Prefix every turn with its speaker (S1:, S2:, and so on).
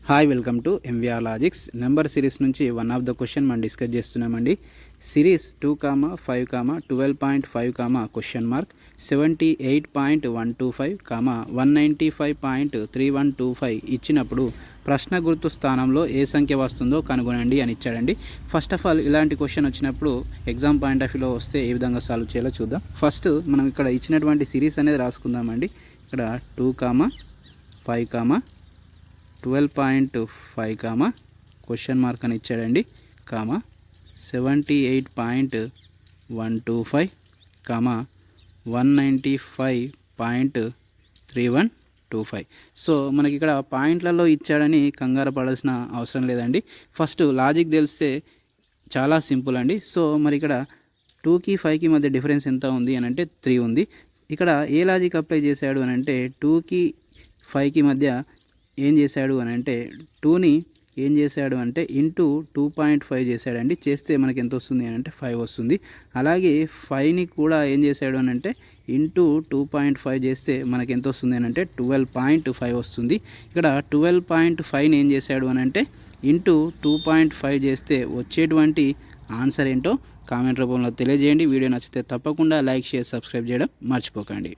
S1: Hi welcome to MVR logics. Number series నుంచి one of the question మనం discuss చేస్తున్నామండి. Series 2, 5, 12.5, question mark 78.125, 195.3125 ఇచ్చినప్పుడు ప్రశ్న గుర్తు స్థానంలో ఏ సంఖ్య వస్తుందో కనుగొనండి అని ఇచ్చాడండి. ఫస్ట్ ఆఫ్ ఆల్ ఇలాంటి క్వశ్చన్ వచ్చినప్పుడు ఎగ్జామ్ పాయింట్ ఆఫ్ వ్యూలో వస్తే ఏ విధంగా సాల్వ్ చేయాలో చూద్దాం. ఫస్ట్ మనం ఇక్కడ ఇచ్చినటువంటి సిరీస్ అనేది రాసుకుందామండి. ఇక్కడ 2, 5, 12.5, క్వశ్చన్ మార్క్ అని ఇచ్చాడండి, 78.125, 195.3125. సో మనకి ఇక్కడ పాయింట్లలో ఇచ్చాడని కంగారు పడాల్సిన అవసరం లేదండి. ఫస్ట్ లాజిక్ తెలిస్తే చాలా సింపుల్ అండి. సో మరి ఇక్కడ 2కి 5కి మధ్య డిఫరెన్స్ ఎంత ఉంది అని అంటే 3 ఉంది. ఇక్కడ ఏ లాజిక్ అప్లై చేశాడు అని అంటే 2కి 5కి మధ్య ఏం చేశాడు అని అంటే 2ని ఏం చేశాడు అంటే ఇంటూ 2.5 చేశాడండి. చేస్తే మనకి ఎంత వస్తుంది అని అంటే 5 వస్తుంది. అలాగే 5ని కూడా ఏం చేశాడు అని అంటే ఇంటూ 2.5 చేస్తే మనకి ఎంత వస్తుంది అని అంటే 12.5 వస్తుంది. ఇక్కడ 12.5ని ఏం చేశాడు అని అంటే ఇంటూ 2.5 చేస్తే వచ్చేటువంటి ఆన్సర్ ఏంటో కామెంట్ రూపంలో తెలియజేయండి. వీడియో నచ్చితే తప్పకుండా లైక్, షేర్, సబ్స్క్రైబ్ చేయడం మర్చిపోకండి.